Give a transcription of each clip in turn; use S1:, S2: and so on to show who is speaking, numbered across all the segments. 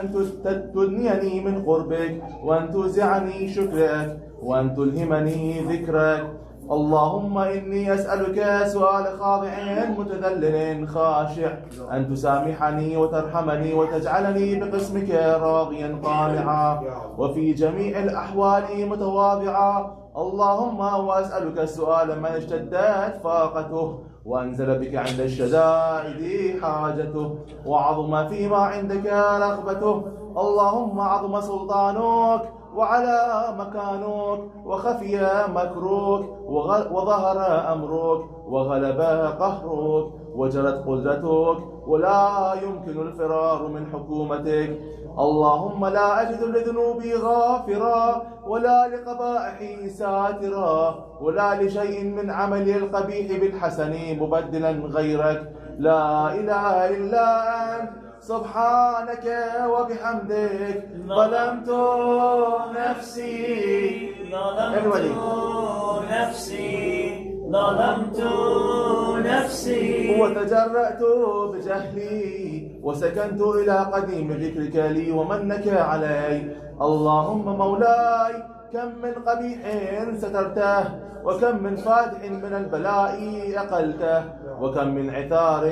S1: أن تدنيني من قربك، وأن توزعني شكرك، وأن تلهمني ذكرك. اللهم إني أسألك سؤال خاضع متذلل خاشع، أن تسامحني وترحمني وتجعلني بقسمك راضيا قانعا، وفي جميع الأحوال متواضعا. اللهم وأسألك السؤال من اشتدت فاقته، وأنزل بك عند الشدائد حاجته، وعظم فيما عندك رغبته. اللهم عظم سلطانك، وعلى مكانك، وخفي مكروك، وظهر أمرك، وغلب قهرك، وجرت قدرتك، ولا يمكن الفرار من حكومتك. اللهم لا أجد لذنوبي غافرا، ولا لقبائحي ساترا، ولا لشيء من عملي القبيح بالحسن مبدلا غيرك. لا إله إلا أنت سبحانك وبحمدك ظلمت نفسي
S2: ظلمت نفسي
S1: وتجرأت بجهلي، وسكنت إلى قديم ذكرك لي ومنك علي. اللهم مولاي، كم من قبيح سترته، وكم من فادح من البلاء أقلته، وكم من عثار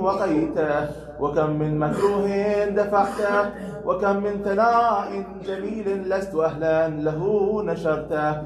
S1: وقيته، وكم من مكروه دفعته، وكم من ثناء جميل لست أهلا له نشرته.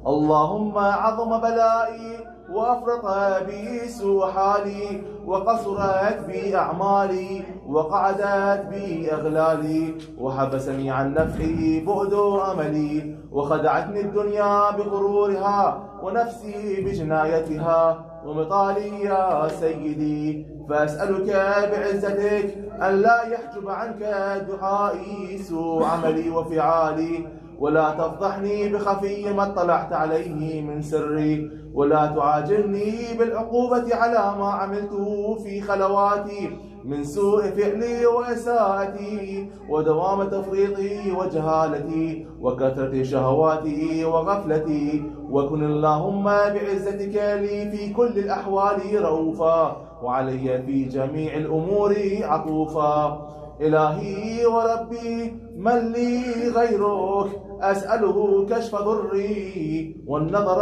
S1: اللهم عظم بلائي، وأفرط بي سوء حالي، وقصرت بي أعمالي، وقعدت بي أغلالي، وحبسني عن نفعي بعد أملي، وخدعتني الدنيا بغرورها، ونفسي بجنايتها، ومطالي يا سيدي. فأسألك بعزتك أن لا يحجب عنك دعائي سوء عملي وفعالي، ولا تفضحني بخفي ما اطلعت عليه من سري، ولا تعاجلني بالعقوبة على ما عملته في خلواتي من سوء فعلي وإساءتي، ودوام تفريطي وجهالتي، وكثرة شهواتي وغفلتي. وكن اللهم بعزتك لي في كل الأحوال رؤوفا، وعلي في جميع الأمور عطوفا. إلهي وربي، من لي غيرك أسأله كشف ضري والنظر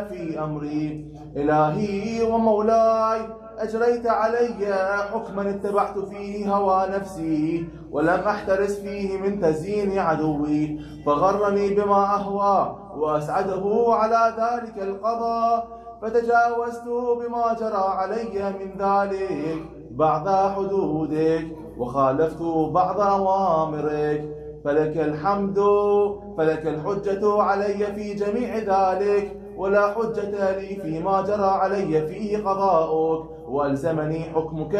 S1: في أمري. إلهي ومولاي، أجريت علي حكما اتبعت فيه هوى نفسي، ولم أحترس فيه من تزيين عدوي، فغرني بما أهوى وأسعده على ذلك القضاء، فتجاوزت بما جرى علي من ذلك بعض حدودك، وخالفت بعض أوامرك. فلك الحمد، فلك الحجة علي في جميع ذلك، ولا حجة لي فيما جرى علي فيه قضاؤك، وألزمني حكمك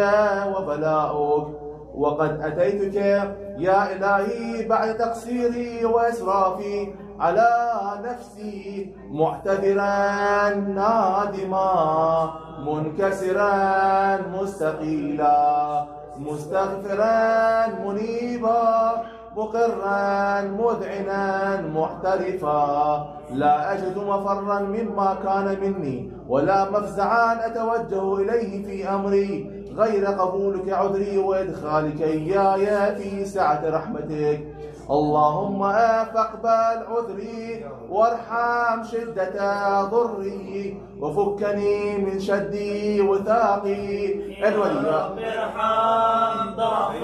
S1: وبلاؤك. وقد أتيتك يا إلهي بعد تقصيري وإسرافي على نفسي، معتذرا نادما منكسرا مستقيلا، مستغفرا منيبا، مقرا مذعنا محترفا. لا أجد مفرا مما كان مني، ولا مفزعا أتوجه إليه في أمري، غير قبولك عذري وإدخالك إياي في سعة رحمتك. اللهم فاقبل عذري، وارحم شدة ضري، وفكني من شدي وثاقي.
S2: يا رب ارحم ضعف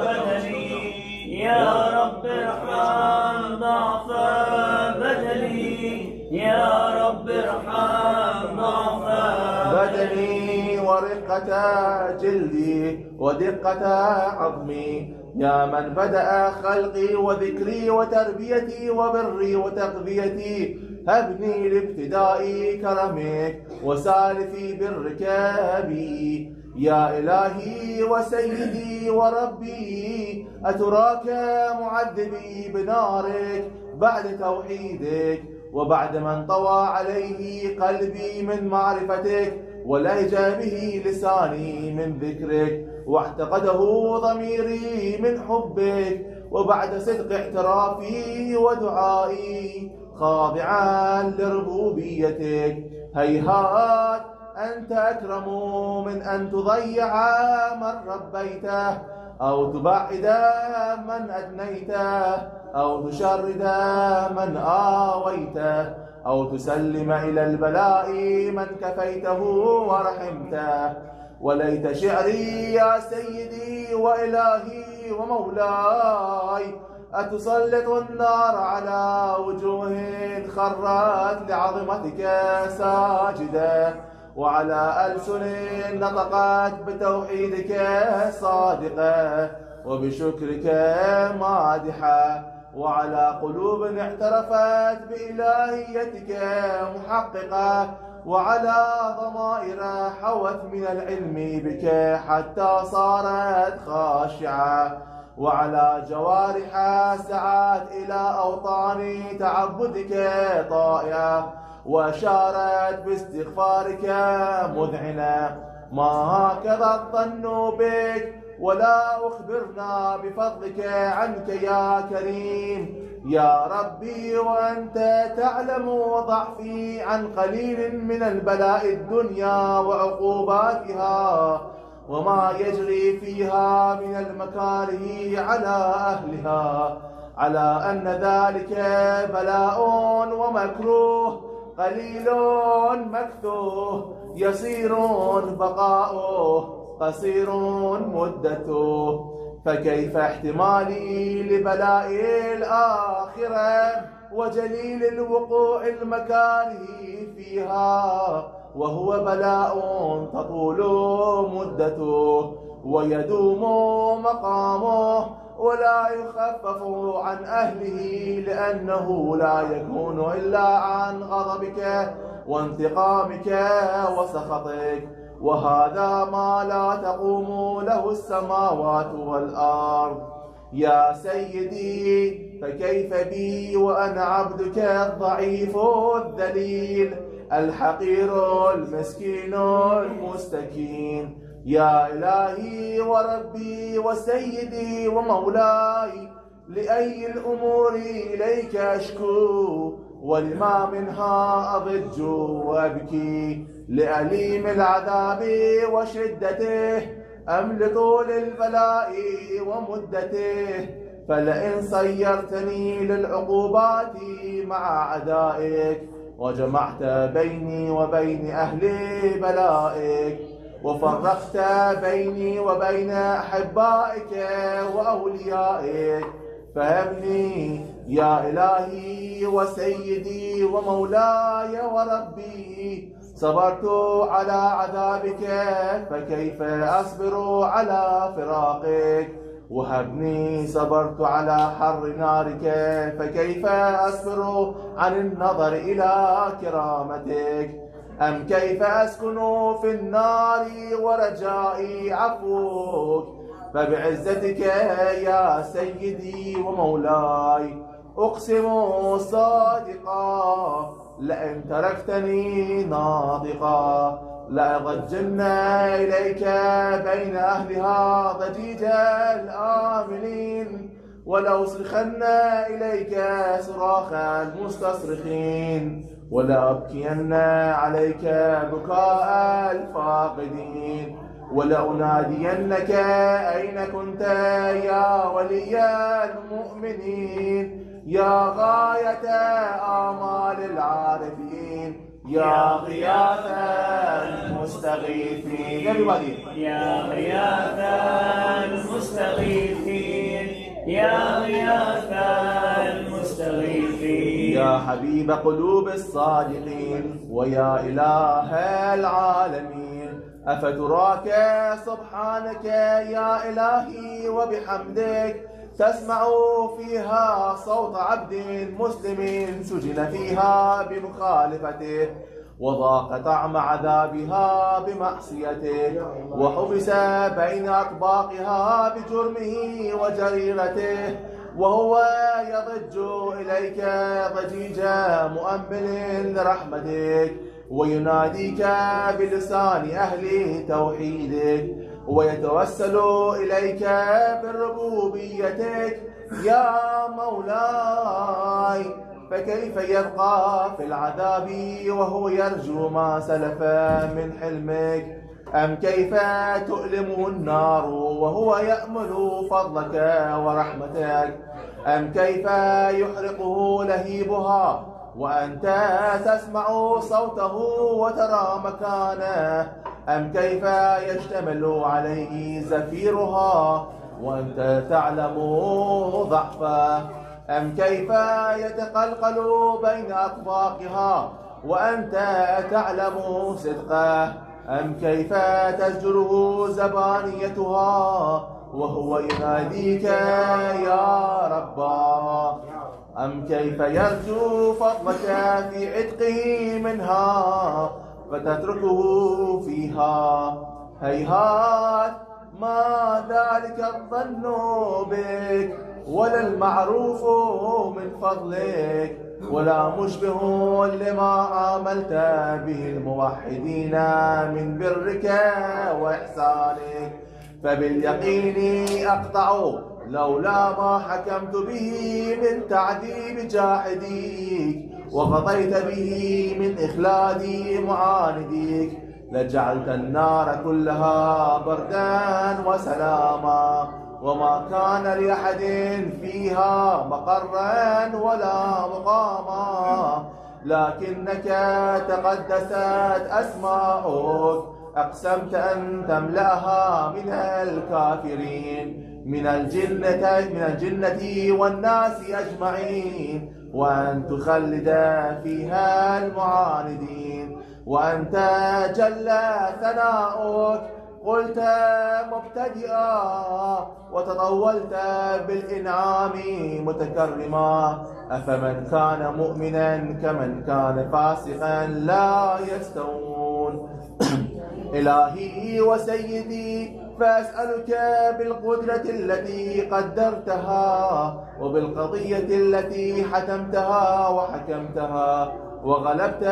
S2: بدني، يا رب ارحم ضعف بدني، يا رب ارحم ضعف
S1: بدني، ورقة جلدي، ودقة عظمي. يا من بدأ خلقي وذكري وتربيتي وبري وتقضيتي، هبني لابتداء كرمك وسالفي برك بي. يا إلهي وسيدي وربي، أتراك معذبي بنارك بعد توحيدك، وبعد ما انطوى عليه قلبي من معرفتك، ولهج به لساني من ذكرك، واعتقده ضميري من حبك، وبعد صدق اعترافي ودعائي خاضعا لربوبيتك. هيهات أنت أكرم من أن تضيع من ربيته، أو تبعد من أدنيته، أو تشرد من آويته، أو تسلم إلى البلاء من كفيته ورحمته. وليت شعري يا سيدي وإلهي ومولاي أتسلط النار على وجوه خرت لعظمتك ساجدة، وعلى ألسن نطقت بتوحيدك صادقة، وبشكرك مادحة، وعلى قلوب اعترفت بإلهيتك محققة، وعلى ضمائر حوت من العلم بك حتى صارت خاشعة، وعلى جوارح سعت إلى أوطان تعبدك طائعة، وأشارت باستغفارك مذعنة. ما هكذا الظن بك ولا أخبرنا بفضلك عنك يا كريم يا ربي، وأنت تعلم ضعفي عن قليل من البلاء الدنيا وعقوباتها، وما يجري فيها من المكاره على أهلها، على أن ذلك بلاء ومكروه قليل مكثوه، يصير بقاؤه، قصير مدته. فكيف احتمالي لبلاء الآخرة وجليل الوقوع المكاره فيها، وهو بلاء تطول مدته ويدوم مقامه ولا يخفف عن أهله، لأنه لا يكون إلا عن غضبك وانتقامك وسخطك، وهذا ما لا تقوم له السماوات والأرض. يا سيدي فكيف بي وأنا عبدك الضعيف الذليل الحقير المسكين المستكين. يا إلهي وربي وسيدي ومولاي، لأي الأمور إليك أشكو، ولما منها أضج وأبكي، لأليم العذاب وشدته أم لطول البلاء ومدته؟ فلئن صيرتني للعقوبات مع أعدائك، وجمعت بيني وبين أهل بلائك، وفرقت بيني وبين أحبائك وأوليائك، فهبني يا إلهي وسيدي ومولاي وربي. صبرت على عذابك فكيف أصبر على فراقك؟ وهبني صبرت على حر نارك فكيف أصبر عن النظر إلى كرامتك؟ أم كيف أسكن في النار ورجائي عفوك؟ فبعزتك يا سيدي ومولاي أقسم صادقا، لئن تركتني ناطقا لأضجن إليك بين أهلها ضجيج الآمنين، ولأصرخن إليك صراخ المستصرخين، ولأبكين عليك بكاء الفاقدين، ولأنادينك أين كنت يا ولي المؤمنين، يا غاية آمال العارفين، يا غياث المستغيثين.
S2: يا غياث المستغيثين، يا غياث المستغيثين،
S1: يا حبيب قلوب الصادقين، ويا إله العالمين، أفتراك سبحانك يا إلهي وبحمدك تسمع فيها صوت عبد مسلم سجن فيها بمخالفته، وضاق طعم عذابها بمعصيته، وحبس بين أطباقها بجرمه وجريرته، وهو يضج إليك ضجيج مؤمل لرحمتك، ويناديك بلسان أهل توحيدك، ويتوسل إليك بربوبيتك يا مولاي. فكيف يبقى في العذاب وهو يرجو ما سلف من حلمك؟ أم كيف تؤلمه النار وهو يأمل فضلك ورحمتك؟ أم كيف يحرقه لهيبها وأنت تسمع صوته وترى مكانه؟ أم كيف يشتمل عليه زفيرها وأنت تعلم ضعفه؟ أم كيف يتقلقل بين أطباقها وأنت تعلم صدقه؟ أم كيف تزجره زبانيتها وهو يناديك يا ربا؟ أم كيف يرجو فضلك في عتقه منها فتتركه فيها؟ هيهات ما ذلك الظن بك ولا المعروف من فضلك ولا مشبه لما عاملت به الموحدين من برك وإحسانك. فباليقين أقطع لولا ما حكمت به من تعذيب جاحديك وقضيت به من إخلاد معانديك لجعلت النار كلها بردا وسلاما وما كان لأحد فيها مقرا ولا مقاما. لكنك تقدست أسماؤك أقسمت أن تملأها من الكافرين من الجنة والناس أجمعين وأن تخلد فيها المعاندين. وأنت جل ثناؤك قلت مبتدئا وتطولت بالإنعام متكرما. أفمن كان مؤمنا كمن كان فاسقا لا يستوون. إلهي وسيدي فأسألك بالقدرة التي قدرتها وبالقضية التي حتمتها وحكمتها وغلبت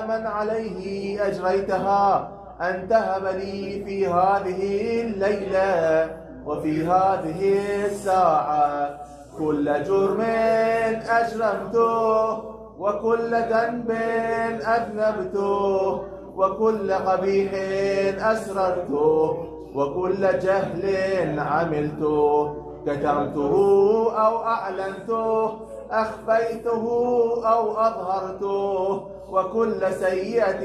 S1: من عليه أجريتها أن تهب لي في هذه الليلة وفي هذه الساعة كل جرم أجرمته وكل ذنب أذنبته وكل قبيح أسررته وكل جهل عملته كتمته أو أعلنته أخفيته أو أظهرته وكل سيئة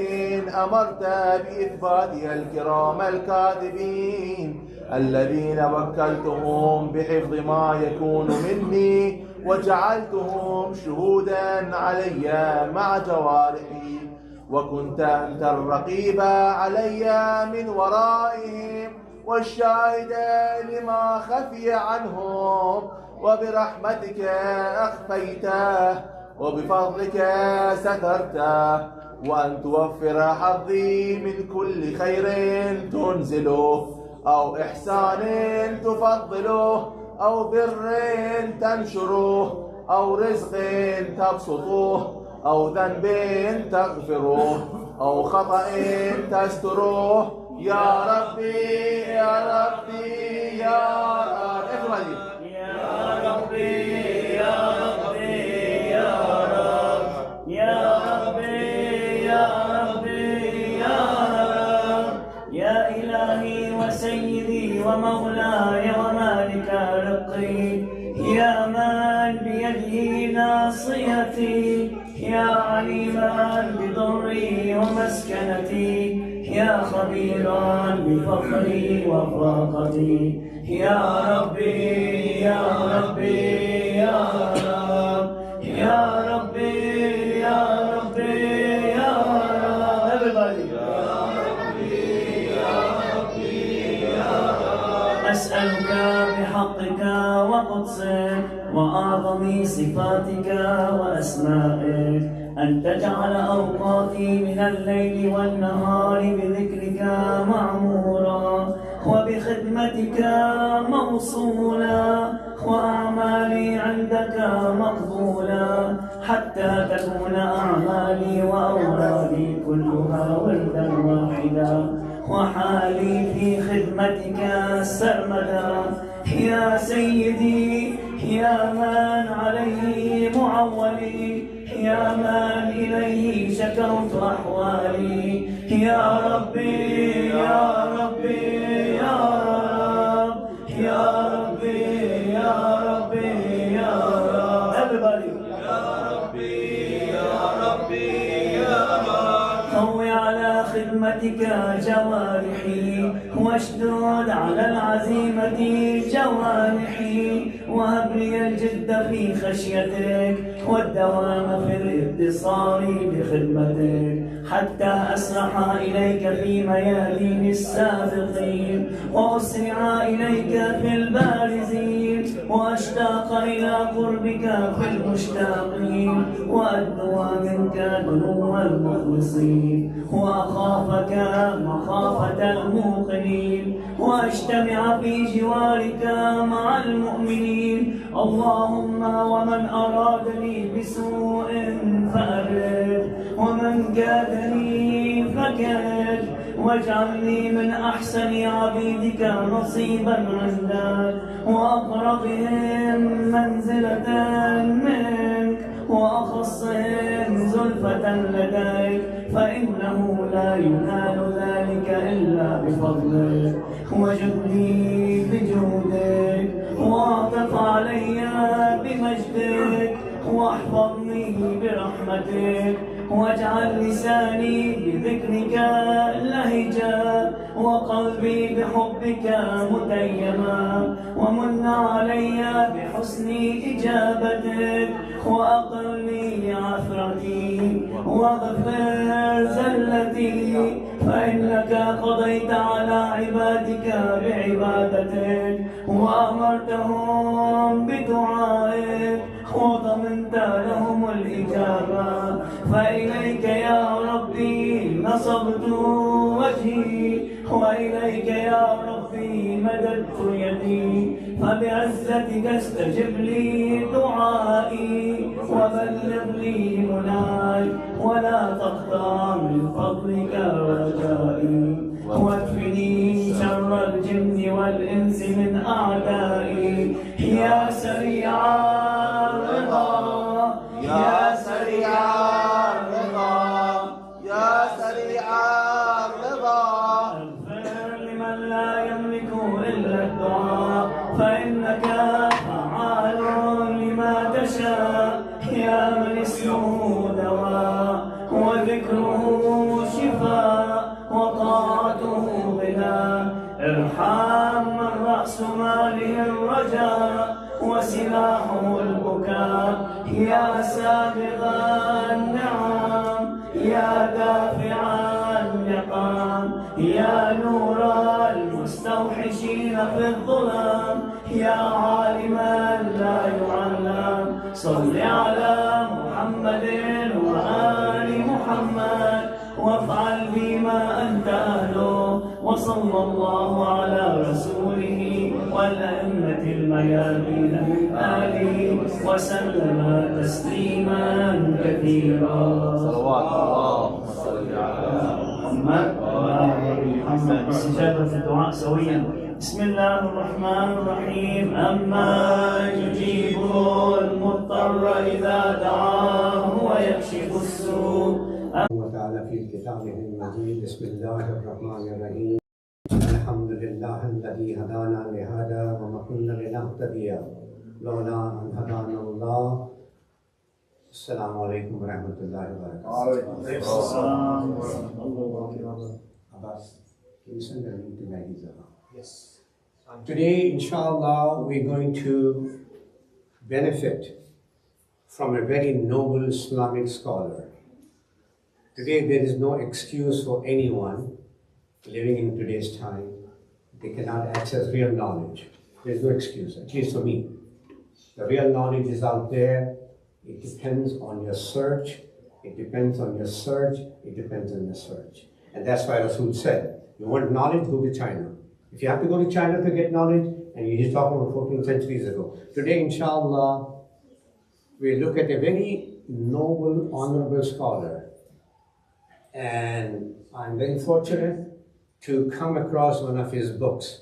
S1: أمرت بإثباتها الكرام الكاذبين الذين وكلتهم بحفظ ما يكون مني وجعلتهم شهودا علي مع جوارحي وكنت أنت الرقيب علي من ورائهم والشاهد لما خفي عنهم وبرحمتك أخفيته وبفضلك سترته وأن توفر حظي من كل خير تنزله أو إحسان تفضله أو بر تنشره أو رزق تبسطه أو ذنب تغفره أو خطأ تستره يا ربي يا ربي يا ربي
S2: يا ربي يا ربي يا رب يا ربي يا ربي يا رب يا إلهي وسيدي ومولاي ومالك رقي يا من بيده ناصيتي يا عليما بضري ومسكنتي يا خبيرا بفقري وفاقتي يا ربي يا ربي يا رب يا ربي يا ربي يا رب everybody يا ربي يا ربي يا رب أسألك بحقك وقدسك وأعظم صفاتك وأسمائك أن تجعل أوقاتي من الليل والنهار بذكرك معمورا وبخدمتك موصولا وأعمالي عندك مقبولا حتى تكون أعمالي وأورادي كلها وردا واحدا وحالي في خدمتك سرمدا يا سيدي يا من عليه معولي يا من إليه شكوت أحوالي يا ربي يا ربي يا رب يا ربي يا ربي يا رب everybody يا ربي يا ربي يا رب قوي على خدمتك جوارحي واشدد على العزيمة جوانحي وهب لي الجد في خشيتك والدوام في الاتصال بخدمتك حتى أسرح إليك في ميادين السابقين وأسرع إليك في البارزين وأشتاق إلى قربك في المشتاقين وأدنو منك دنو المخلصين وأخافك مخافة الموقنين وأجتمع في جوارك مع المؤمنين اللهم ومن أرادني بسوء فأرد ومن كادني فكد واجعلني من أحسن عبيدك نصيبا عندك وأقربهم منزلة منك وأخصهم زلفة لديك فإنه لا ينال ذلك إلا بفضلك وجدني بجودك واعطف علي بمجدك واحفظني برحمتك واجعل لساني بذكرك لهجا وقلبي بحبك متيما ومن علي بحسن إجابتك وأقلني عثرتي واغفر زلتي فإنك قضيت على عبادك بعبادتك وأمرتهم بدعائك وضمنت لهم الإجابة فإليك يا ربي نصبت وجهي وإليك يا ربي مددت يدي فبعزتك استجب لي دعائي وبلغ لي مناي ولا تقطع من فضلك رجائي واكفني شر الجن والإنس من أعدائي يا سريع الرضا
S1: يا سريع الرضا يا سريع الرضا
S2: اغفر لمن لا يملك إلا الدعاء فإنك فعال لما تشاء يا من اسمه دواء وذكره شفاء وطاعته غنى ارحم من رأس ماله الرجاء وسلاحه البكاء يا سابغ النعم يا دافع النقام يا نور المستوحشين في الظلام يا عالما لا يعلم صل على محمد وآل محمد وافعل بما أنت أهله وصلى الله على رسوله والأئمة الميامين من آله وسلم تسليما كثيرا
S1: صلوات اللهم صل على
S2: محمد محمد استجابة الدعاء سويا بسم الله الرحمن الرحيم أما يجيب المضطر إذا دعاه ويكشف السوء
S3: وتعالى في كتابه المجيد بسم الله الرحمن الرحيم الحمد لله الذي هدانا لهذا وما كنا لنهتدي لولا أن هدانا الله. السلام عليكم ورحمة الله وبركاته.
S2: السلام ورحمة الله وبركاته.
S3: Abbas, can you send a link to Maggie's account? Yes. Today, inshallah, we're going to benefit from a very noble Islamic scholar. Today, there is no excuse for anyone living in today's time. They cannot access real knowledge. There's no excuse, at least for me. The real knowledge is out there. It depends on your search. It depends on your search. It depends on your search. And that's why Rasul said, you want knowledge, go to China. If you have to go to China to get knowledge, and he's talking about 14 centuries ago. Today, inshallah, we look at a very noble, honorable scholar. And I'm very fortunate to come across one of his books.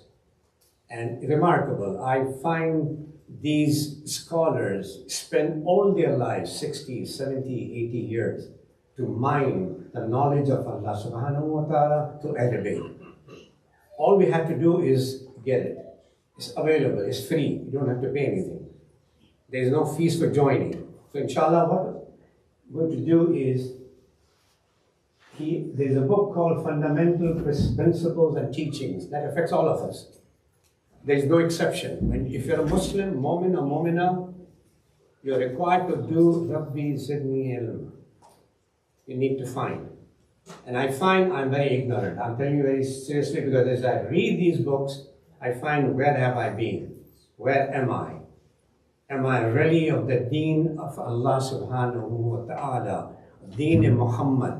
S3: And remarkable, I find these scholars spend all their lives, 60, 70, 80 years, to mine the knowledge of Allah subhanahu wa ta'ala to elevate. All we have to do is get it. It's available, it's free, you don't have to pay anything. There is no fees for joining. So inshallah, what we're going to do is, there's a book called Fundamental Principles and Teachings that affects all of us. There is no exception. If you're a Muslim, Mu'min or Mu'mina, you're required to do Rabbi Zidni Ilm. You need to find. And I find I'm very ignorant. I'm telling you very seriously, because as I read these books, I find, where have I been? Where am I? Am I really of the deen of Allah subhanahu wa ta'ala, deen Muhammad,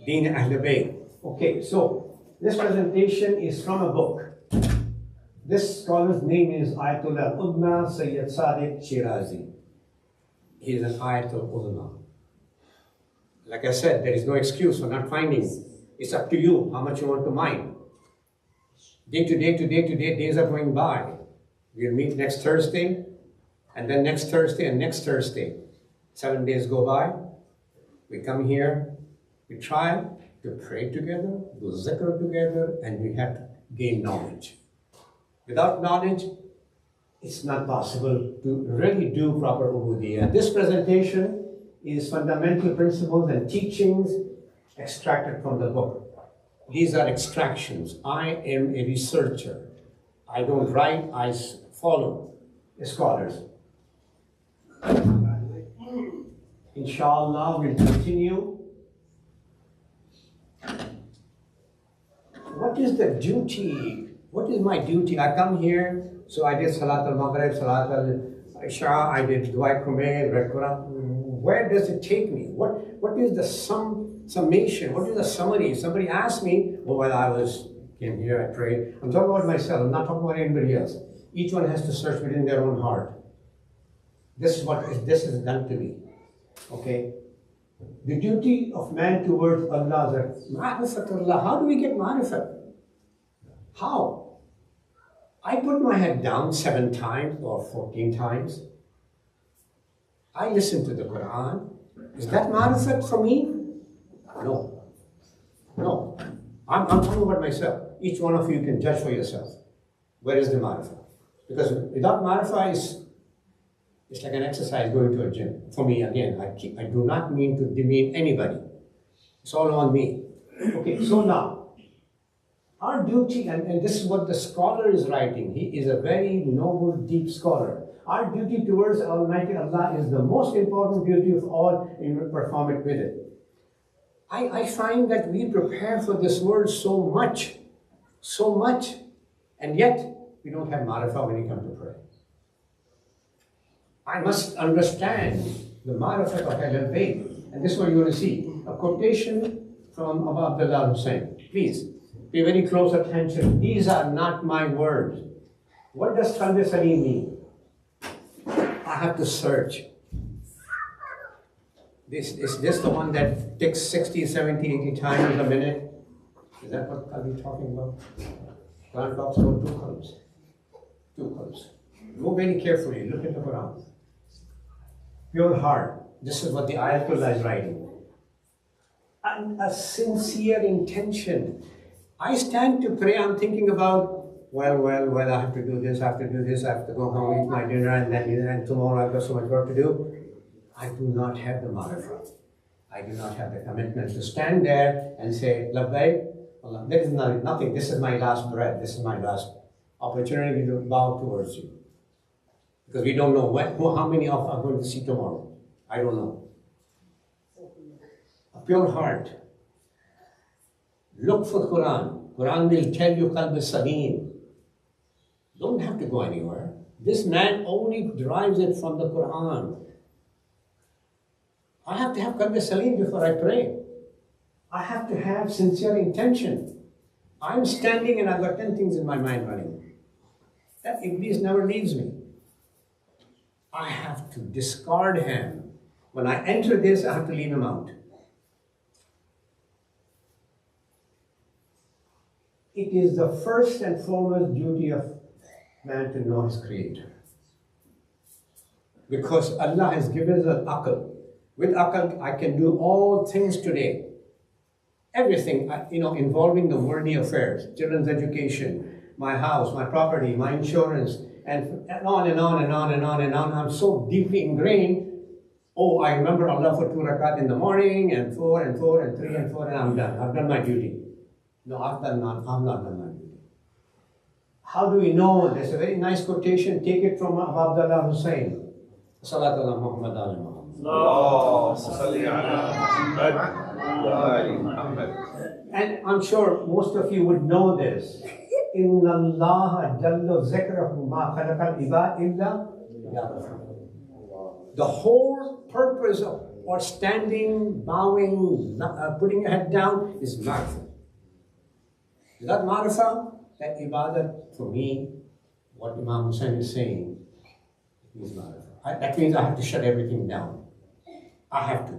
S3: deen Ahlul Bayt? Okay, so this presentation is from a book. This scholar's name is Ayatollah Udna Sayyid Sadiq Shirazi. He is an Ayatul Udna. Like I said, there is no excuse for not finding. It's up to you how much you want to mine. Day to day, days are going by. We'll meet next Thursday, and then next Thursday, and next Thursday. 7 days go by. We come here, we try to pray together, do zikr together, and we have to gain knowledge. Without knowledge, it's not possible to really do proper ubudiyyah. This presentation is Fundamental Principles and Teachings extracted from the book. These are extractions. I am a researcher. I don't write, I follow scholars. Inshallah, we'll continue. What is the duty? What is my duty? I come here, so I did Salat al-Maghrib, Salat al-Isha, I did Dua Kumail, read Quran. Where does it take me? What is the summation? What is the summary? Somebody asked me, well, while I came here, I prayed. I'm talking about myself, I'm not talking about anybody else. Each one has to search within their own heart. This is done to me. Okay? The duty of man towards Allah is ma'rifatullah. How do we get ma'rifat? How? I put my head down 7 times or 14 times. I listen to the Quran. Is that ma'rifat for me? No. No. I'm talking about myself. Each one of you can judge for yourself. Where is the ma'rifat? Because without ma'rifat, it's like an exercise going to a gym. For me, again, I do not mean to demean anybody. It's all on me. Okay, so now, our duty, and this is what the scholar is writing. He is a very noble, deep scholar. Our duty towards Almighty Allah is the most important duty of all, and we perform it with it. I find that we prepare for this world so much, and yet we don't have ma'rifah when we come to pray. I must understand the ma'rifah of Ahlul Bayt, and this is what you're going to see. A quotation from Abu Abdullah Hussain. Please, pay very close attention. These are not my words. What does Qalb Salim mean? I have to search. Is this the one that takes 60, 70, 80 times a minute? Is that what I'll be talking about? Quran talks about 2 qalbs. 2 qalbs. Go very carefully, look at the Quran. Pure heart. This is what the Ayatollah is writing. And a sincere intention. I stand to pray, I'm thinking about, well, I have to do this, I have to do this, I have to go home, eat my dinner, and tomorrow I've got so much work to do. I do not have the ma'rifah. I do not have the commitment to stand there and say, Labbaik, Allah, there is nothing, this is my last breath, this is my last opportunity to bow towards you. Because we don't know how many of us are going to see tomorrow. I don't know. A pure heart. Look for the Quran. Quran will tell you Qalb Salim. Don't have to go anywhere. This man only derives it from the Quran. I have to have Qalb Salim before I pray. I have to have sincere intention. I'm standing and I've got 10 things in my mind running. That Iblis never leaves me. I have to discard him. When I enter this, I have to leave him out. It is the first and foremost duty of man to know his creator. Because Allah has given us an aql. With aql, I can do all things today. Everything, involving the worldly affairs, children's education, my house, my property, my insurance, and on and on and on and on and on. I'm so deeply ingrained. Oh, I remember Allah for 2 rakat in the morning, and 4 and 4 and 3 and 4, and I'm done. I've done my duty. No, I've not done my duty. How do we know? There's a very nice quotation. Take it from Abu Abdullah Hussein. Salat ala Muhammad ala Muhammad.
S1: اللهم صل على محمد وآل محمد.
S3: And I'm sure most of you would know this. Inna Allah jalla zikrahu ma khalaqal ibad illa liya'budun. The whole purpose of or standing, bowing, putting your head down is ma'rifah. Is that ma'rifah? That ibadat for me, what Imam Hussein is saying, is ma'rifah. That means I have to shut everything down. I have to.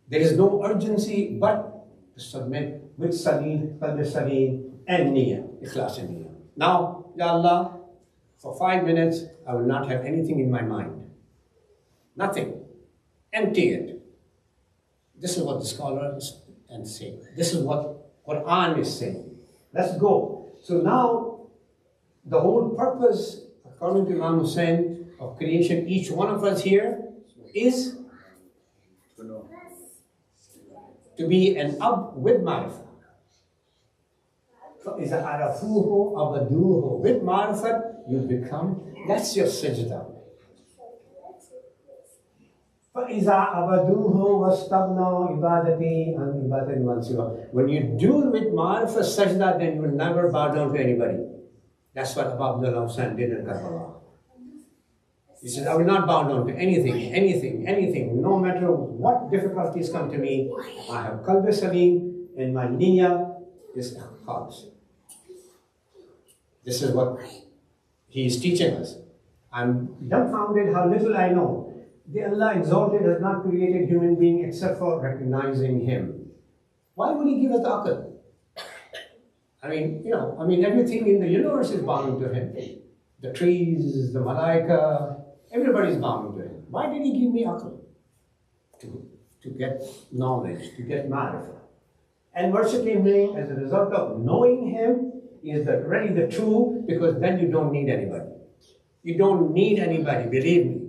S3: There is no urgency but to submit with saleen, qalb saleen, and niyyah, ikhlas and niyyah. Now, Ya Allah, for 5 minutes, I will not have anything in my mind. Nothing. Empty it. This is what the scholars and say. This is what Quran is saying. Let's go. So now, the whole purpose, according to Imam Hussein, of creation, each one of us here, is to be an ab with ma'rifah. فَإِذَا عَرَفُوهُ أَبَدُوهُ. With ma'rifat, you become, that's your sajda. فَإِذَا أَبَدُوهُ وَاسْتَغْنَوْا عِبَادَتِي عَنْ عِبَادَةٍ مَنْ سِوَاهُ. When you do with ma'rifat sajda, then you will never bow down to anybody. That's what Abu Abdullah Hussain did in Karbala. He said, I will not bow down to anything, no matter what difficulties come to me. I have qalb salim, and my niyyah is ikhlas. This is what he is teaching us. I'm dumbfounded how little I know. The Allah exalted has not created human being except for recognizing him. Why would he give us aql? I mean, everything in the universe is bound to him. The trees, the malaika, everybody is bound to him. Why did he give me aql? To get knowledge, to get ma'rifah. And worshiping him as a result of knowing him is really the true, because then you don't need anybody. You don't need anybody, believe me.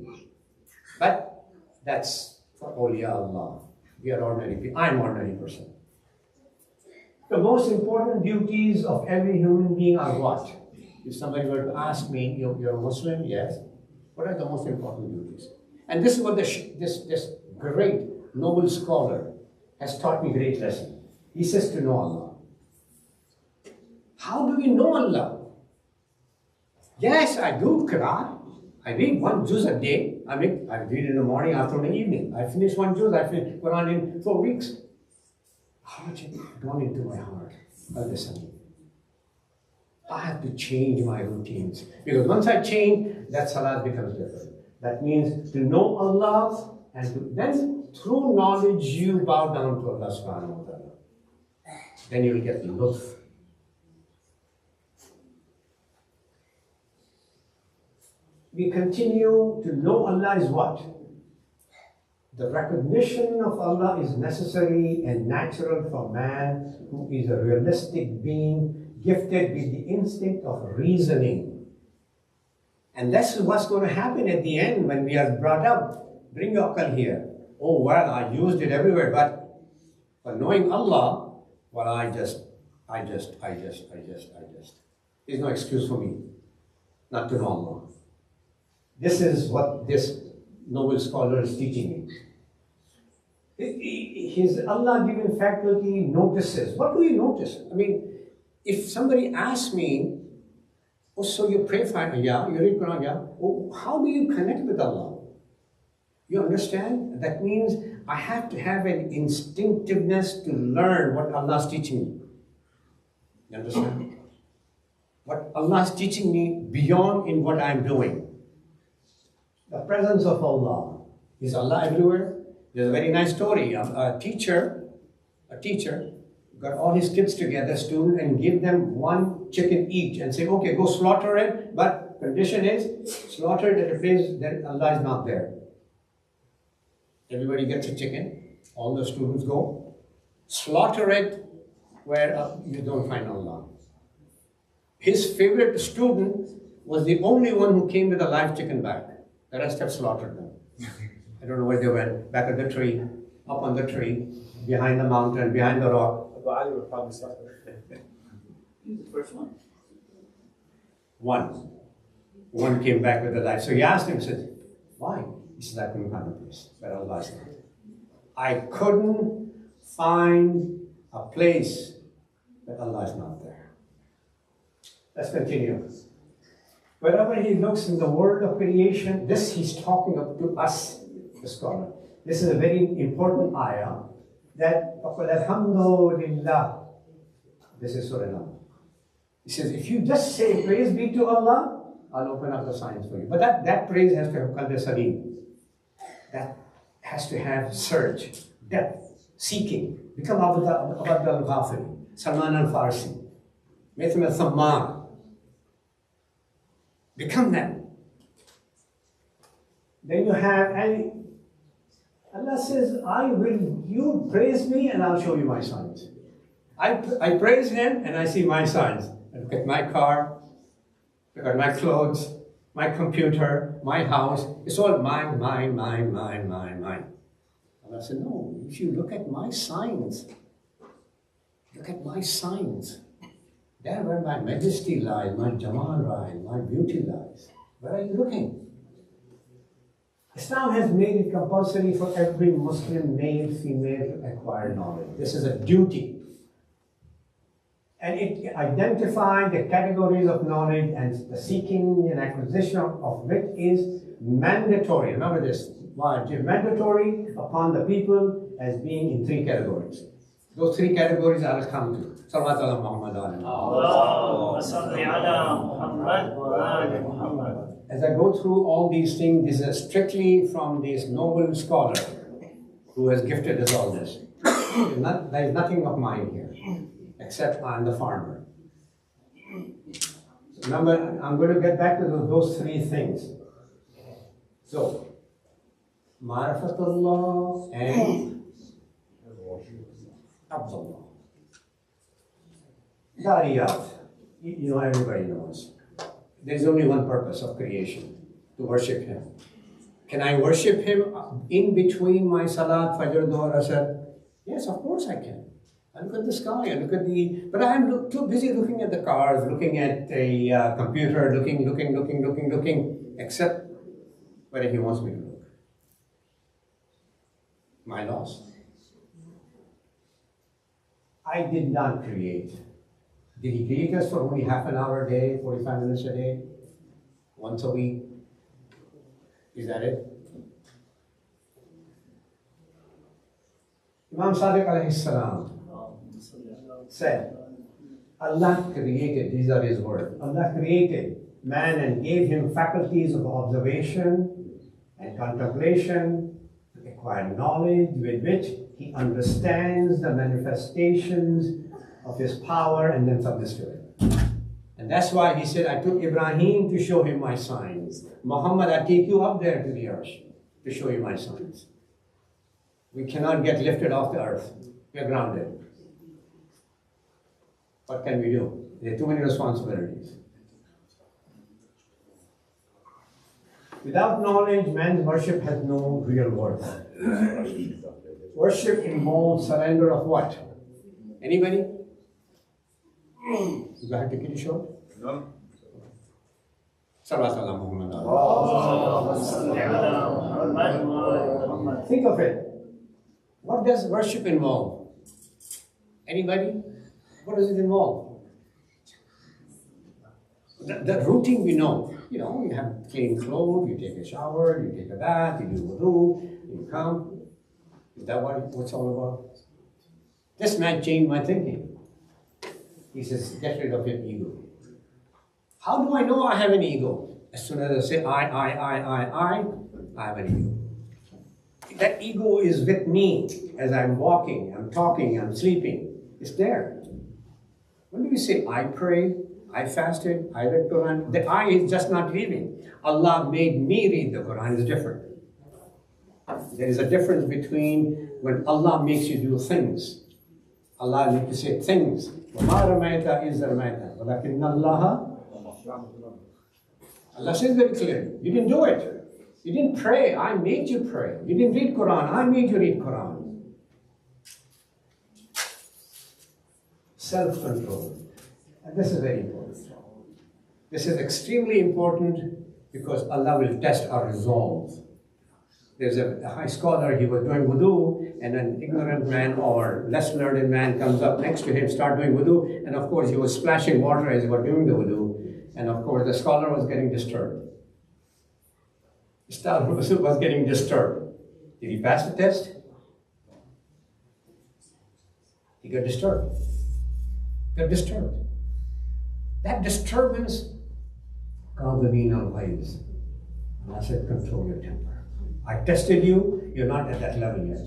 S3: But that's for awliya Allah. We are ordinary people. I'm an ordinary person. The most important duties of every human being are what? If somebody were to ask me, you're a Muslim? Yes. What are the most important duties? And this is what this great noble scholar has taught me great lesson. He says to know Allah. How do we know Allah? Yes, I do Quran. I read 1 juz a day. I read in the morning, afternoon, and evening. I finish 1 juz. I finish Quran in 4 weeks. How much has gone into my heart? Listen. I have to change my routines. Because once I change, that salat becomes different. That means to know Allah, and then through knowledge you bow down to Allah subhanahu wa ta'ala. Then you will get lutf. We continue to know Allah is what? The recognition of Allah is necessary and natural for man who is a realistic being, gifted with the instinct of reasoning. And that's what's going to happen at the end when we are brought up. Bring your aql here. Oh, well, I used it everywhere, but for knowing Allah, well, I just. There's no excuse for me not to know Allah. This is what this noble scholar is teaching me. His Allah-given faculty notices. What do you notice? I mean, if somebody asks me, oh, so you pray for, yeah, you read Quran, yeah. Oh, how do you connect with Allah? You understand? That means I have to have an instinctiveness to learn what Allah is teaching me. You understand? What Allah is teaching me beyond in what I'm doing. The presence of Allah. Is Allah everywhere? There's a very nice story. A teacher got all his kids together, students, and gave them 1 chicken each and said, okay, go slaughter it, but condition is slaughtered at a place that Allah is not there. Everybody gets a chicken, all the students go, slaughter it where you don't find Allah. His favorite student was the only one who came with a live chicken back. The rest have slaughtered them. I don't know where they went, back at the tree, up on the tree, behind the mountain, behind the rock.
S4: Abu Ali would probably slaughter it.
S2: He's the first one.
S3: One came back with a life. So he asked him, he said, why? He said, I couldn't find a place where Allah is not. I couldn't find a place where Allah is not there. Let's continue. Wherever he looks in the world of creation, this he's talking up to us, the scholar. This is a very important ayah that, Alhamdulillah, this is Surah Al. He says, if you just say praise be to Allah, I'll open up the signs for you. But that praise has to have qalb salim. That has to have search, depth, seeking. Become Abd al-Ghafiri, Salman al-Farsi, Mithim al-Thammar. Become that. Then you have, and Allah says, you praise me and I'll show you my signs. I praise Him and I see my signs. I look at my car, look at my clothes, my computer, my house. It's all mine. Allah said, no, if you look at my signs, look at my signs. There where my majesty lies, my Jamal lies, my beauty lies. Where are you looking? Islam has made it compulsory for every Muslim, male, female, to acquire knowledge. This is a duty. And it identified the categories of knowledge, and the seeking and acquisition of which is mandatory. Remember this, mandatory upon the people as being in three categories. Those three categories I'll come to. Salawat ala Muhammad
S2: Allahumma salli ala Muhammad wa ali Muhammad.
S3: As I go through all these things, this is strictly from this noble scholar who has gifted us all this. There is nothing of mine here, except I'm the farmer. Remember, I'm going to get back to those three things. So, Ma'rifatullah and Abdullah. Dariyat. You know, everybody knows. There is only one purpose of creation, to worship Him. Can I worship Him in between my salat, fajr, dhuhr, asr? Yes, of course I can. I look at the sky, I look at but I'm too busy looking at the cars, looking at the computer, looking, except where He wants me to look. My loss. I did not create. Did He create us for only half an hour a day, 45 minutes a day, once a week? Is that it? Imam Sadiq alayhi salam said, Allah created, these are His words, Allah created man and gave him faculties of observation and contemplation, to acquire knowledge with which he understands the manifestations of His power and then submits to it. And that's why He said, I took Ibrahim to show him my signs. Muhammad, I take you up there to the earth to show you my signs. We cannot get lifted off the earth. We are grounded. What can we do? There are too many responsibilities. Without knowledge, man's worship has no real worth. Worship involves surrender of what? Anybody? Do I have to keep it short?
S1: No.
S3: Salawat ala Muhammad.
S2: Allahumma salli ala Muhammad wa ali Muhammad.
S3: Think of it. What does worship involve? Anybody? What does it involve? The routine we know. You know, you have clean clothes, you take a shower, you take a bath, you do wudu, you come. Is that what it's all about? This man changed my thinking. He says, get rid of your ego. How do I know I have an ego? As soon as I say I have an ego. That ego is with me as I'm walking, I'm talking, I'm sleeping. It's there. When do we say I pray? I fasted, I read Quran. The I is just not reading. Allah made me read the Quran. It's different. There is a difference between when Allah makes you do things. Allah makes you say things. وَمَا رَمَيْتَ إِذْ رَمَيْتَ وَلَكِنَّ اللَّهَ. Allah says very clearly, you didn't do it. You didn't pray, I made you pray. You didn't read Quran, I made you read Quran. Self-control. And this is very important. This is extremely important because Allah will test our resolve. There's a high scholar, he was doing wudu, and an ignorant man or less learned man comes up next to him, start doing wudu, and of course he was splashing water as he was doing the wudu, and of course the scholar was getting disturbed. The scholar was getting disturbed. Did he pass the test? He got disturbed. Got disturbed. That disturbance, Allah said, control your temper. I tested you, you're not at that level yet.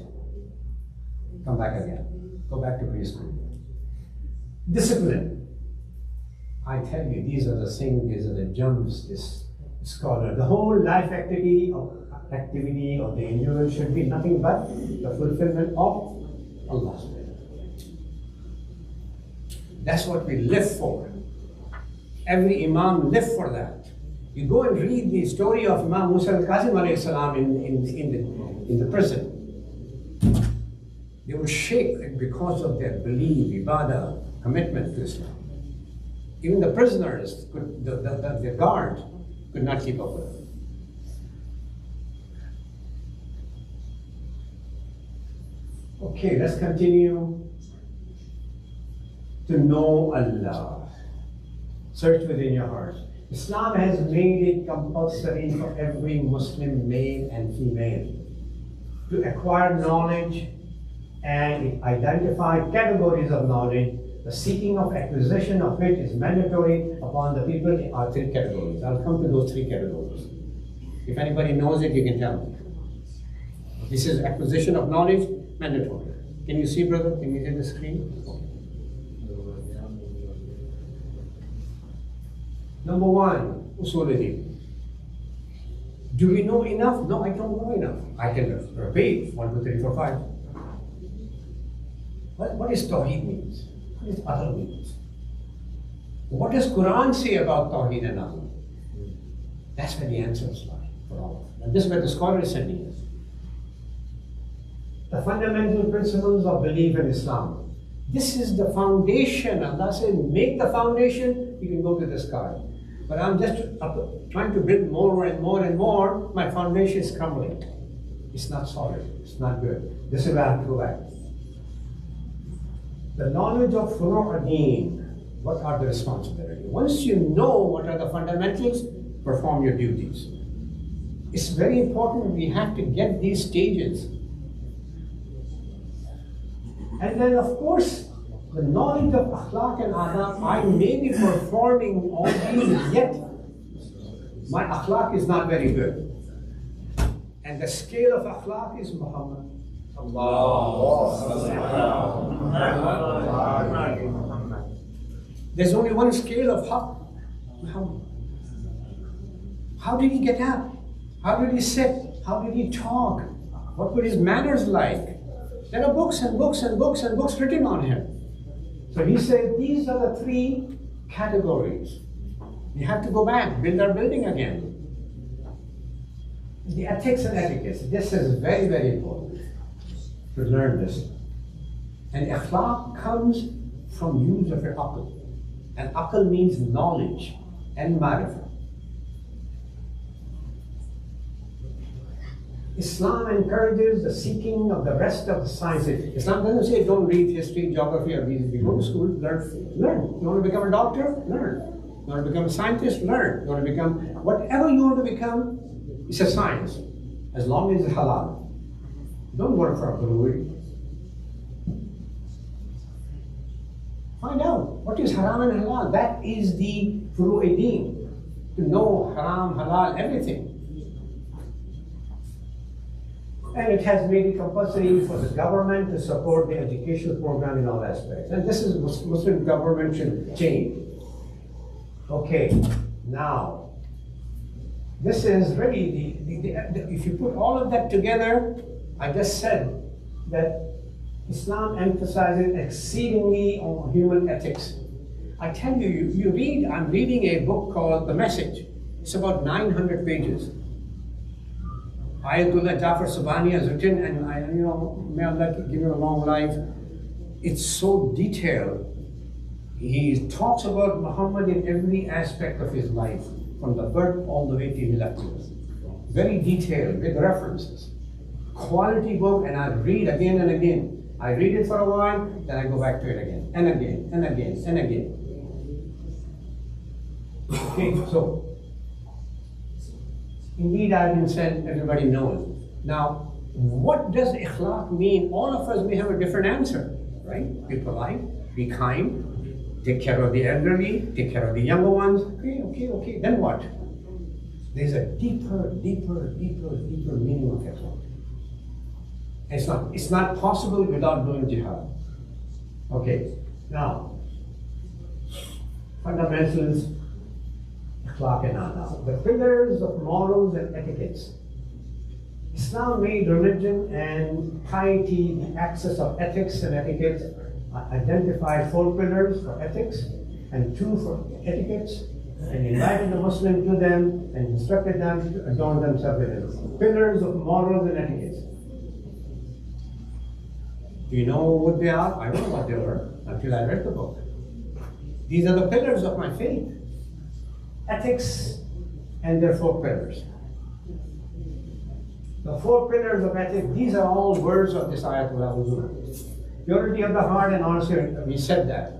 S3: Come back again. Go back to preschool. Discipline. I tell you, these are the things, these are the gems, this scholar. The whole life activity of the individual should be nothing but the fulfillment of Allah's will. That's what we live for. Every Imam lived for that. You go and read the story of Imam Musa al-Kazim alayhi salam in the prison. They were shaken because of their belief, ibadah, commitment to Islam. Even the prisoners, the guard, could not keep up with them. Okay, let's continue to know Allah. Search within your heart. Islam has made it compulsory for every Muslim, male and female, to acquire knowledge and identify categories of knowledge. The seeking of acquisition of which is mandatory upon the people are three categories. I'll come to those three categories. If anybody knows it, you can tell me. This is acquisition of knowledge, mandatory. Can you see, brother? Can you see the screen? Okay. Number one, usul al-din. Do we know enough? No, I don't know enough. I can repeat 1, 2, 3, 4, 5. What does Tawheed means? What does Allah means? What does Quran say about Tawheed and Allah? That's where the answers lie for all of us. And this is where the scholar is sending us. The fundamental principles of belief in Islam. This is the foundation. Allah said, make the foundation, you can go to the sky. But I'm just trying to build more and more and more. My foundation is crumbling. It's not solid. It's not good. This is where I have to go back. The knowledge of furu' ad-din. What are the responsibilities? Once you know what are the fundamentals, perform your duties. It's very important. We have to get these stages. And then, of course, the knowledge of akhlaq and adab, I may be performing all these, yet my akhlaq is not very good. And the scale of akhlaq is Muhammad. There's only one scale of haqq, Muhammad. How did he get up? How did he sit? How did he talk? What were his manners like? There are books and books and books and books written on him. So he said, these are the three categories. We have to go back, build our building again. The ethics and etiquette. This is very, very important to learn this. And akhlaq comes from use of your aql. And aql means knowledge and ma'rifah. Islam encourages the seeking of the rest of the sciences. Islam doesn't say don't read history, geography, or these. You go to school, learn. You want to become a doctor? Learn. You want to become a scientist? Learn. You want to become whatever you want to become, it's a science. As long as it's halal. Don't work for a guru. Find out what is haram and halal. That is the furu' ad-din. To know haram, halal, everything. And it has made it compulsory for the government to support the educational program in all aspects. And this is Muslim government should change. Okay, now, this is really, if you put all of that together, I just said that Islam emphasizes exceedingly on human ethics. I tell you, I'm reading a book called The Message. It's about 900 pages. Ayatollah Jafar Subhani has written, and may Allah give him a long life. It's so detailed. He talks about Muhammad in every aspect of his life, from the birth all the way to his death. Very detailed, with references. Quality book, and I read again and again. I read it for a while, then I go back to it again, and again, and again, and again. Okay, so, indeed I've been said, everybody knows. Now, what does ikhlaq mean? All of us may have a different answer, right? Be polite, be kind, take care of the elderly, take care of the younger ones. Okay, then what? There's a deeper meaning of ikhlaq. It's not possible without doing jihad. Okay, now, fundamentals, akhlaq and adab, the pillars of morals and etiquettes. Islam made religion and piety the axis of ethics and etiquette, identified 4 pillars for ethics and 2 for etiquettes, and invited the Muslim to them and instructed them to adorn themselves with it. Pillars of morals and etiquettes. Do you know what they are? I don't know what they were until I read the book. These are the pillars of my faith. Ethics and their 4 pillars. The 4 pillars of ethics, these are all words of this Ayatul Wudu. Purity of the heart and honesty, we said that.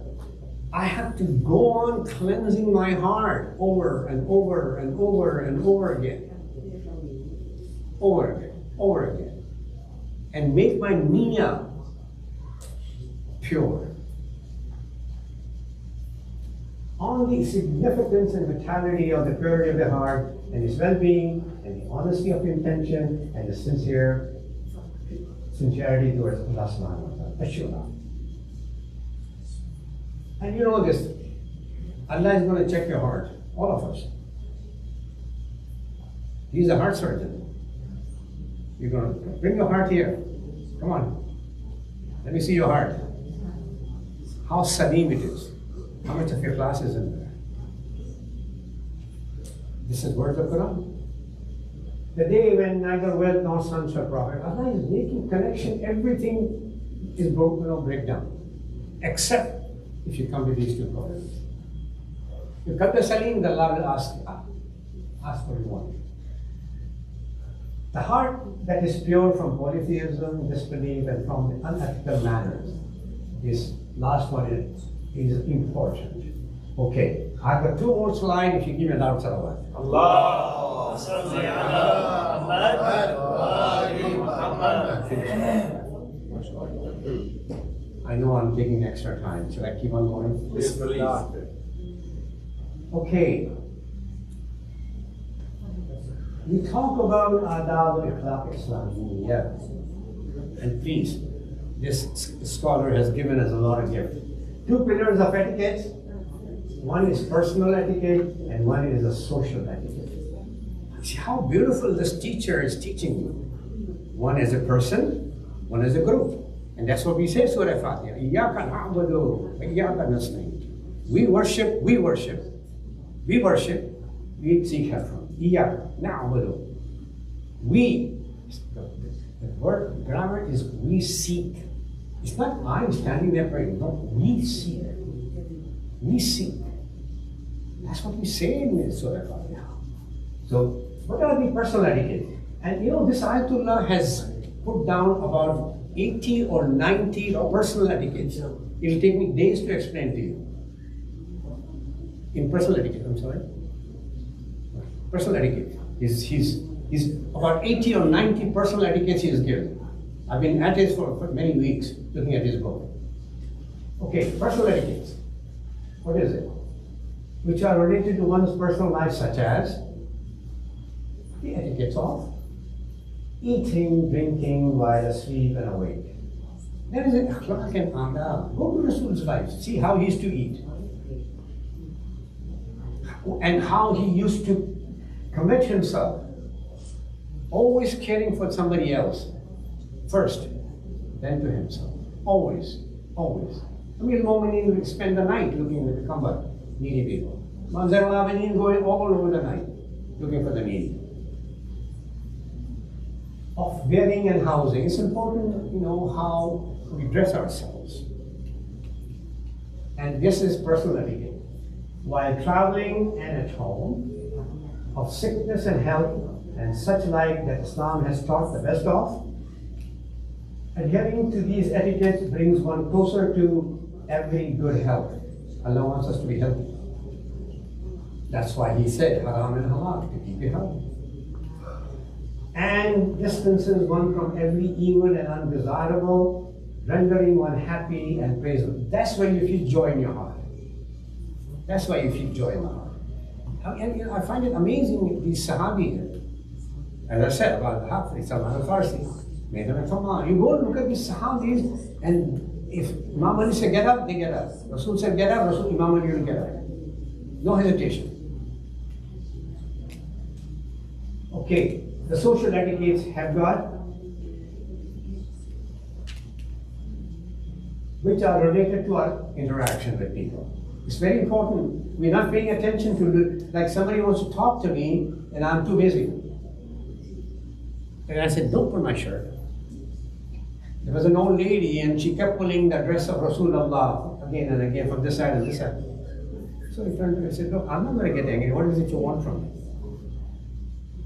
S3: I have to go on cleansing my heart over and over and over and over again. Over again. And make my niyyah pure. On the significance and vitality of the purity of the heart and its well-being and the honesty of intention and the sincerity towards Allah subhanahu wa ta'ala. Ashura. And you know this, Allah is going to check your heart, all of us. He's a heart surgeon. You're going to bring your heart here. Come on. Let me see your heart. How salim it is. How much of your class is in there? This is words of Quran. The day when neither wealth nor son shall profit. Allah is making connection. Everything is broken or breakdown. Except if you come to these 2 problems. You come to salim, then Allah will ask what you want. The heart that is pure from polytheism, disbelief, and from the unethical manners. This last one is important. Okay, I've got 2 more slides. If you give me a loud salawat.
S2: Allah salli ala Muhammad.
S3: I know I'm taking extra time. Should I keep on going?
S1: Yes, please.
S3: Okay. We talk about adab al-ikhlaq Islamiyya. And please, this scholar has given us a lot of gift. 2 pillars of etiquette. One is personal etiquette and one is a social etiquette. See how beautiful this teacher is teaching you. One as a person, one as a group. And that's what we say, Surah Fatiha. Iyaka na'budu wa iyaka nasta'in. We worship, we seek help from. Iyaka na'budu. We, the word grammar is we seek. It's not I'm standing there praying. No, we seek. We seek. That's what we say in Surah Fatiha. So, what are the personal etiquette? And you know, this Ayatullah has put down about 80 or 90 personal etiquettes. It will take me days to explain to you. In personal etiquette, I'm sorry. Personal etiquette. He's about 80 or 90 personal etiquettes he has given. I've been at it for many weeks looking at his book. Okay, personal etiquettes. What is it? Which are related to one's personal life, such as the etiquettes of eating, drinking while asleep and awake. That is an akhlaq and adab. Go to Rasul's life, see how he used to eat. and how he used to commit himself, always caring for somebody else first, then to himself. Always, always. Amir al-Mu'mineen would spend the night looking at the Kamba, needy people. Imam Zainul Abidin going all over the night looking for the needy. Of wearing and housing, it's important, how we dress ourselves. And this is personal etiquette. While traveling and at home, of sickness and health and such like that Islam has taught the best of, adhering to these etiquettes brings one closer to every good health. Allah wants us to be healthy. That's why He said haram and halal, to keep you healthy. And distances one from every evil and undesirable, rendering one happy and praiseful. That's why you feel joy in your heart. That's why you feel joy in the heart. And I find it amazing, these Sahabis, as I said about Hafiz, Salman al-Farsi, made them from Allah. You go and look at these Sahabis, and if Imam Ali said get up, they get up. Rasul said get up, Imam Ali will get up. No hesitation. Okay, the social etiquettes have got, which are related to our interaction with people. It's very important. We're not paying attention to, like somebody wants to talk to me and I'm too busy. And I said, don't pull my shirt. There was an old lady and she kept pulling the dress of Rasulullah again and again from this side and this side. So he turned to me and said, look, I'm not going to get angry. What is it you want from me?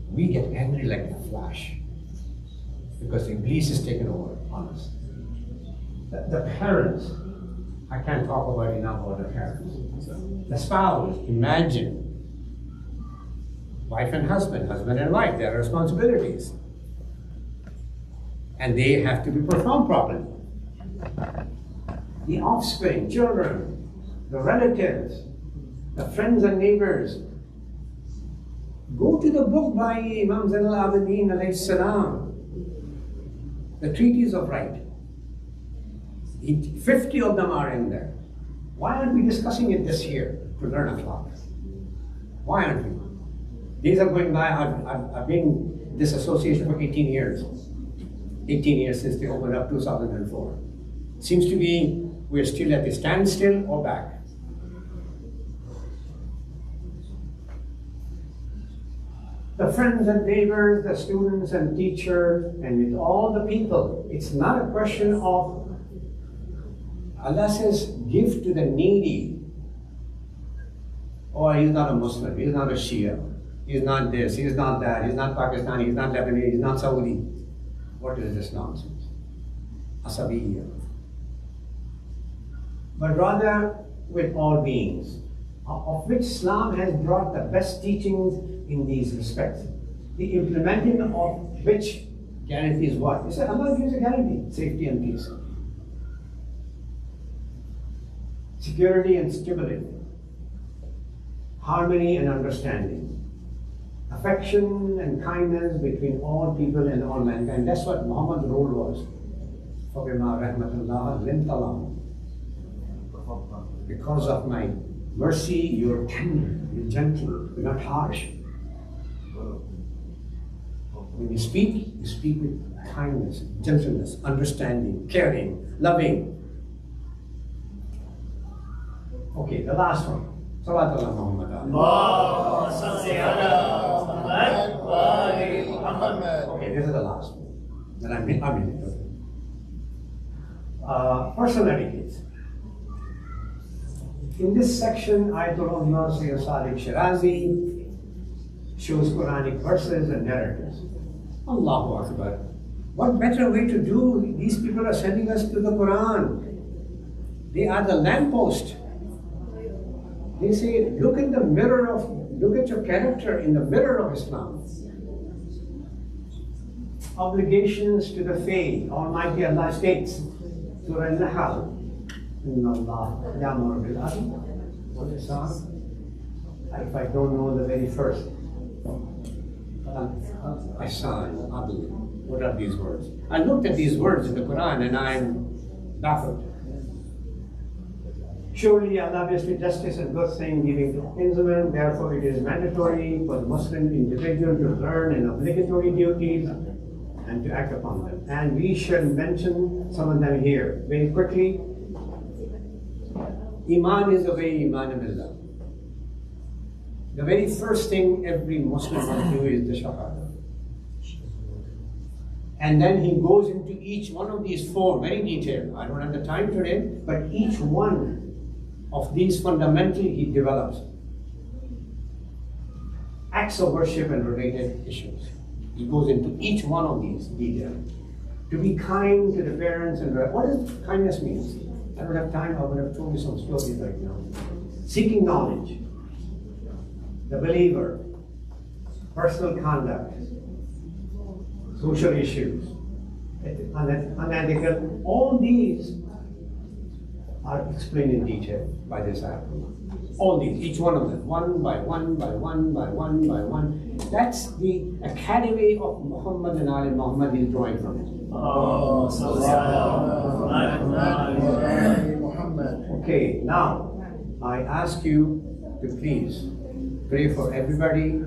S3: We get angry like a flash because Iblis is taken over on us. The parents, I can't talk about enough about the parents. The spouse, imagine. Wife and husband and wife, their responsibilities. And they have to be performed properly. The offspring, children, the relatives, the friends and neighbors. Go to the book by Imam Zainul Abidin alayhi salam, the Treatise of Right. 50 of them are in there. Why aren't we discussing it this year to learn akhlaq? Why aren't we? Days are going by. I've been in this association for 18 years. 18 years since they opened up 2004. Seems to be we're still at the standstill or back. The friends and neighbors, the students and teachers, and with all the people, it's not a question of, Allah says, give to the needy. Oh, he's not a Muslim, he's not a Shia, he's not this, he's not that, he's not Pakistani, he's not Lebanese, he's not Saudi. What is this nonsense? Asabiyya. But rather with all beings, of which Islam has brought the best teachings in these respects. The implementing of which guarantees what? He said Allah gives a guarantee, safety and peace. Security and stability. Harmony and understanding. Affection and kindness between all people and all mankind. That's what Muhammad's role was. فَبِمَا رَحْمَةُ اللَّهِ لِنْتَ لَهُمْ. Because of my mercy, you're tender, you're gentle, you're not harsh. When you speak with kindness, gentleness, understanding, caring, loving. Okay, the last one. Salat ala Muhammad. Okay, this is the last one. Then I'm in it. Personal etiquette. In this section, Ayatollah Sayyid Sadiq Shirazi shows Quranic verses and narratives. Allahu Akbar. What better way to do? These people are sending us to the Quran. They are the lamppost. They say, look at your character in the mirror of Islam. Obligations to the faith. Almighty Allah states, Surah Al-Nahl, Inna Allah ya'muru bil 'adli wal ihsan. If I don't know the very first. Ihsan, 'adl. What are these words? I looked at these words in the Quran and I'm baffled. Surely Allah basically justice and good thing giving to instrument, therefore it is mandatory for the Muslim individual to learn in obligatory duties and to act upon them. And we shall mention some of them here very quickly. Iman is the way Iman Billah. The very first thing every Muslim must do is the Shahada. And then he goes into each one of these four, very detailed. I don't have the time today, but each one of these fundamentally he develops acts of worship and related issues. He goes into each one of these details. To be kind to the parents and what does kindness mean? I don't have time, I would have told you some stories right now. Seeking knowledge, the believer, personal conduct, social issues, unethical, all these are explained in detail by this ayah. All these, each one of them, one by one by one by one by one. That's the academy of Muhammad and Ali Muhammad is drawing from it. Okay, now I ask you to please pray for everybody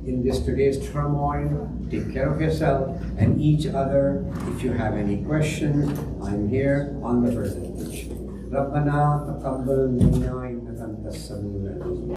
S3: in this today's turmoil. Take care of yourself and each other. If you have any questions, I'm here on the presentation. ربنا تقبل منا إنك أنت السميع العليم